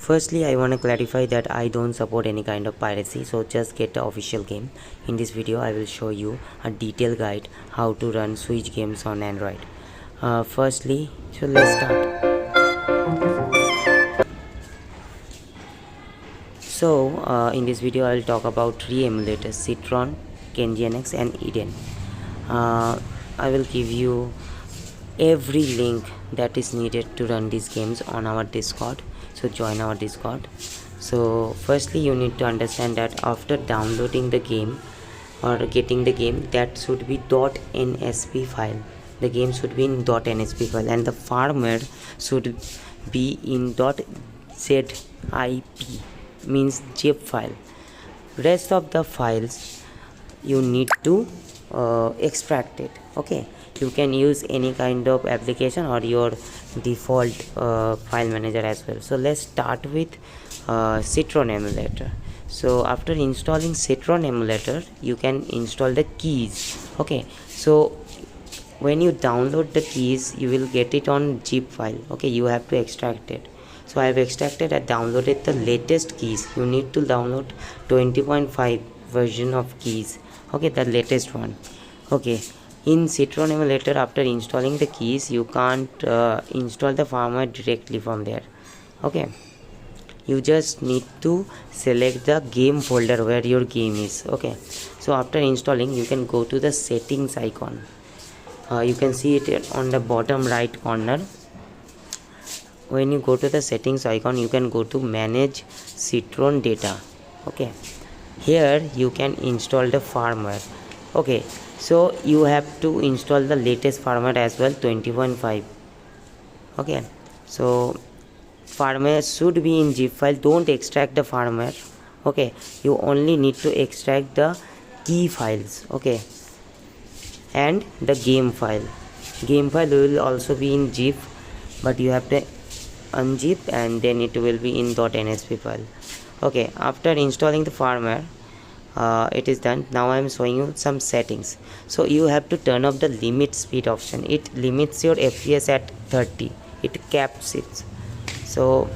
Firstly, I want to clarify that I don't support any kind of piracy, so just get the official game. In this video I will show you a detailed guide how to run Switch games on Android. Firstly, so let's start. In this video I will talk about 3 emulators: Citron, KGNX and Eden. I will give you every link that is needed to run these games on our Discord, so join our Discord. So firstly, you need to understand that after downloading the game or getting the game, that should be .nsp file. The game should be in .nsp file and the firmware should be in .zip, means zip file. Rest of the files you need to extract it. Okay, you can use any kind of application or your default file manager as well. So let's start with Citron emulator. So after installing Citron emulator, you can install the keys. Okay, so when you download the keys, you will get it on zip file. Okay, you have to extract it. So I have extracted and downloaded the latest keys. You need to download 20.5 version of keys. Okay, the latest one. Okay, in Citron emulator, after installing the keys, you can't install the firmware directly from there. Okay, you just need to select the game folder where your game is. Okay, so after installing, you can go to the settings icon. You can see it on the bottom right corner. When you go to the settings icon, you can go to manage Citron data. Okay, here you can install the firmware. Okay, so you have to install the latest firmware as well, 20.5. okay, so firmware should be in zip file. Don't extract the firmware. Okay, you only need to extract the key files. Okay, and the game file will also be in zip, but you have to unzip and then it will be in .nsp file. Okay, after installing the firmware, it is done. Now I am showing you some settings. So you have to turn off the limit speed option. It limits your FPS at 30. It caps it. So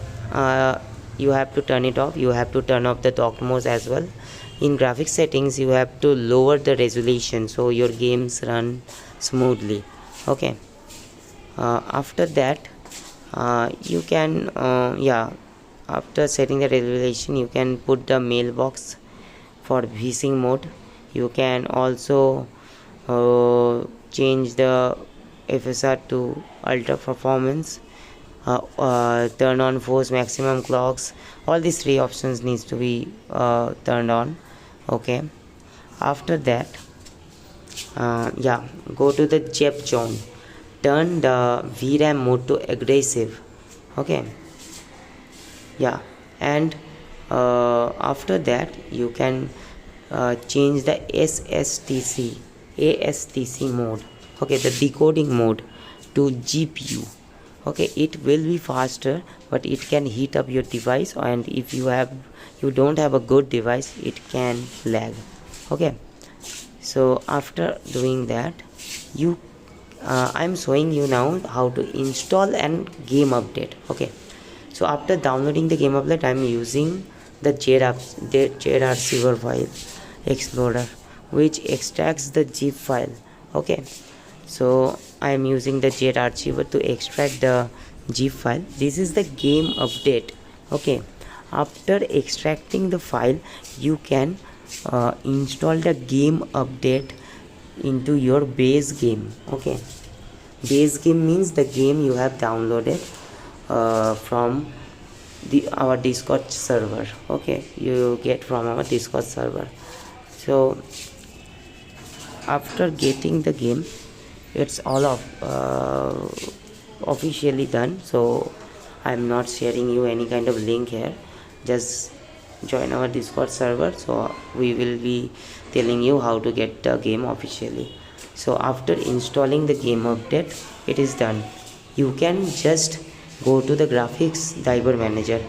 you have to turn it off. You have to turn off the dock mode as well. In graphics settings, you have to lower the resolution so your games run smoothly. Okay, after that you can after setting the resolution, you can put the mailbox for VSync mode. You can also change the FSR to ultra performance, turn on force maximum clocks. All these 3 options needs to be turned on. Okay, after that go to the zip zone, turn the VRAM mode to aggressive. Okay, and after that you can change the ASTC mode. Okay, the decoding mode to GPU. Okay, it will be faster, but it can heat up your device, and if you don't have a good device, it can lag. Okay, so after doing that, I'm showing you now how to install and game update. Okay, so after downloading the game update, I'm using the JARchiver file explorer, which extracts the zip file. Okay, so I am using the JARchiver to extract the zip file. This is the game update. Okay, after extracting the file, you can install the game update into your base game. Okay, base game means the game you have downloaded from our Discord server. Okay, you get from our Discord server. So after getting the game, it's all of officially done. So I'm not sharing you any kind of link here. Just join our Discord server, so we will be telling you how to get the game officially. So after installing the game update, it is done. You can just go to the graphics driver manager.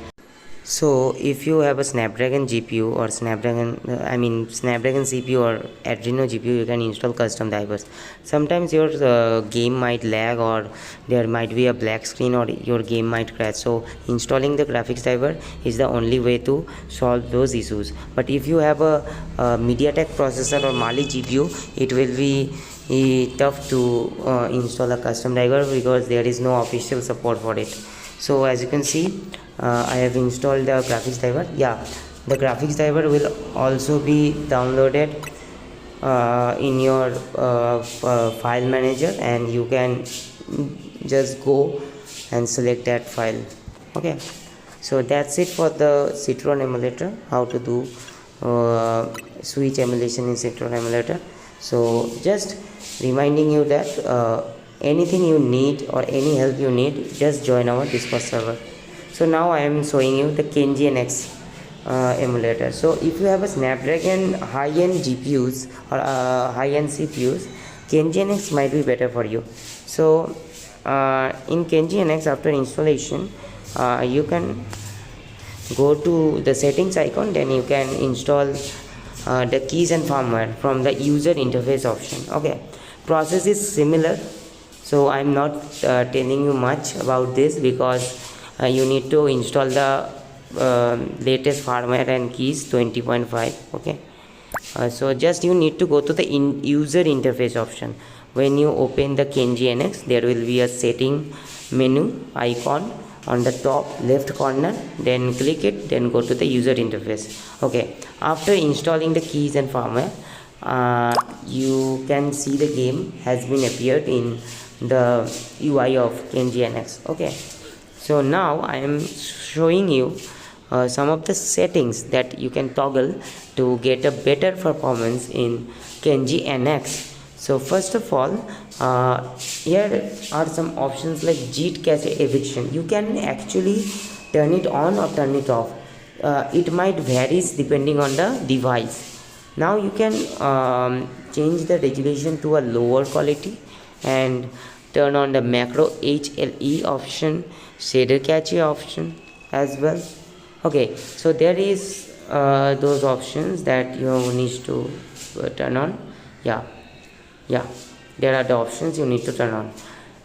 So if you have a Snapdragon GPU or Snapdragon CPU or Adreno GPU, you can install custom drivers. Sometimes your game might lag, or there might be a black screen, or your game might crash. So installing the graphics driver is the only way to solve those issues. But if you have a MediaTek processor or Mali GPU, it will be tough to install a custom driver, because there is no official support for it. So as you can see, I have installed the graphics driver. Yeah, the graphics driver will also be downloaded in your file manager, and you can just go and select that file. Okay, so that's it for the Citron emulator, how to do switch emulation in Citron emulator. So just reminding you that anything you need or any help you need, just join our Discord server. So now I am showing you the KGNX emulator. So if you have a Snapdragon high-end GPUs or high-end CPUs, KGNX might be better for you. So in KGNX, after installation, you can go to the settings icon, then you can install the keys and firmware from the user interface option. Okay, process is similar, so I'm not telling you much about this, because you need to install the latest firmware and keys 20.5. okay, so just you need to go to the user interface option. When you open the KGNX, there will be a setting menu icon on the top left corner, then click it, then go to the user interface. Okay, after installing the keys and firmware, you can see the game has been appeared in the UI of KGNX. okay, so now I am showing you some of the settings that you can toggle to get a better performance in KGNX. So first of all, here are some options like JIT cache eviction. You can actually turn it on or turn it off. It might varies depending on the device. Now you can change the resolution to a lower quality and turn on the macro HLE option, shader cache option as well. Okay, so there is those options that you need to turn on. Yeah, there are the options you need to turn on.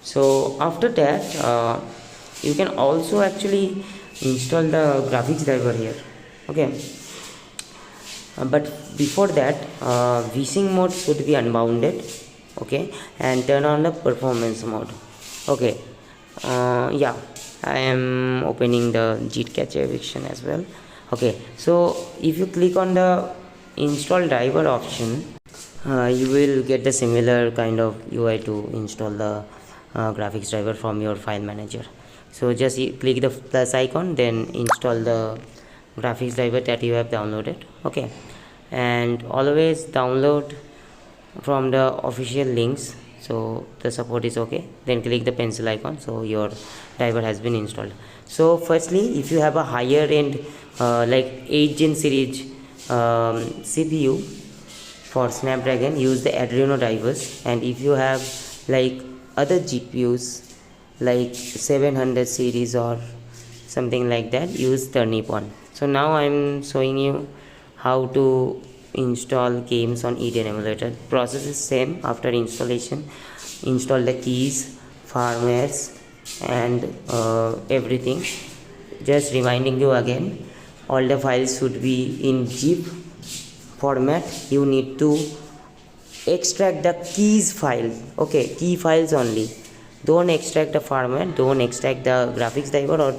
So after that, you can also actually install the graphics driver here. Okay, but before that, VSync mode should be unbounded. Okay, and turn on the performance mode. Okay, yeah, I am opening the JIT cache eviction as well. Okay, so if you click on the install driver option, you will get the similar kind of UI to install the graphics driver from your file manager. So just click the plus icon, then install the graphics driver that you have downloaded. Okay, and always download from the official links, so the support is okay. Then click the pencil icon, so your driver has been installed. So firstly, if you have a higher end like 8th gen series CPU for Snapdragon, use the Adreno drivers, and if you have like other GPUs like 700 series or something like that, use Turnip-on. So now I'm showing you how to install games on Eden emulator. Process is same. After installation, install the keys, firmwares, and everything. Just reminding you again, all the files should be in zip format. You need to extract the keys file. Okay, key files only. Don't extract the format, don't extract the graphics driver or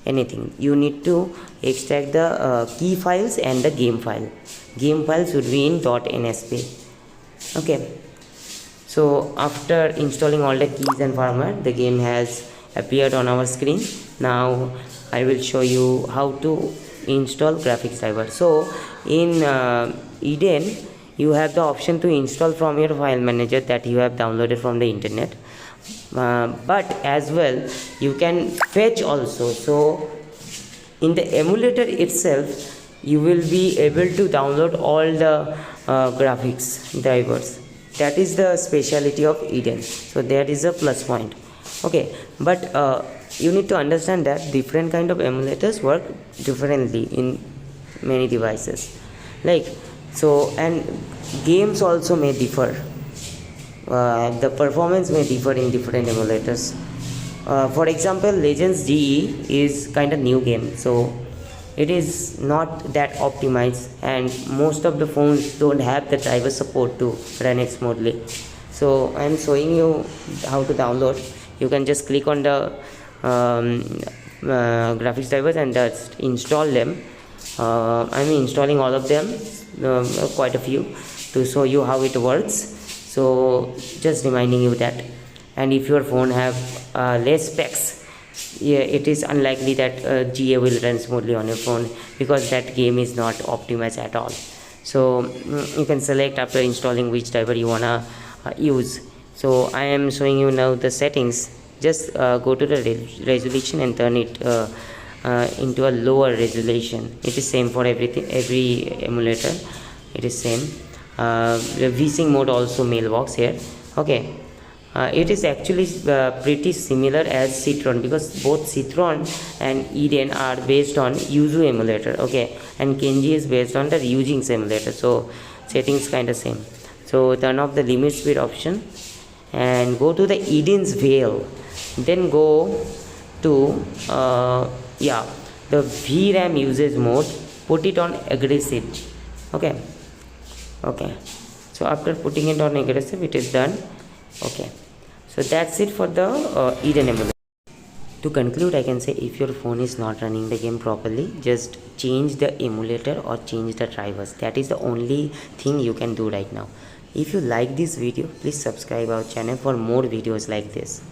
anything. You need to extract the key files and the game file. Game file should be in .nsp. okay, so after installing all the keys and format, the game has appeared on our screen. Now I will show you how to install graphics driver. So in Eden, you have the option to install from your file manager that you have downloaded from the internet, but as well you can fetch also. So in the emulator itself, you will be able to download all the graphics drivers. That is the speciality of Eden, so that is a plus point. Okay, but you need to understand that different kind of emulators work differently in many devices, like, so, and games also may differ. The performance may differ in different emulators. For example, Legends GE is kind of new game, so it is not that optimized, and most of the phones don't have the driver support to run it smoothly. So I am showing you how to download. You can just click on the graphics drivers and just install them. I'm installing all of them, quite a few, to show you how it works. So just reminding you that. And if your phone have less specs, yeah, it is unlikely that GA will run smoothly on your phone, because that game is not optimized at all. So you can select after installing which driver you wanna use. So I am showing you now the settings. Just go to the resolution and turn it into a lower resolution. It is same for every emulator. It is same. The VSync mode also mailbox here. Okay. It is actually pretty similar as Citron, because both Citron and Eden are based on Yuzu emulator, okay, and Kenji is based on the Ryujinx emulator, so settings kind of same. So turn off the limit speed option and go to the Eden's Veil, then go to the VRAM usage mode, put it on aggressive, okay. So after putting it on aggressive, it is done, okay. So that's it for the Eden emulator. To conclude, I can say if your phone is not running the game properly, just change the emulator or change the drivers. That is the only thing you can do right now. If you like this video, please subscribe our channel for more videos like this.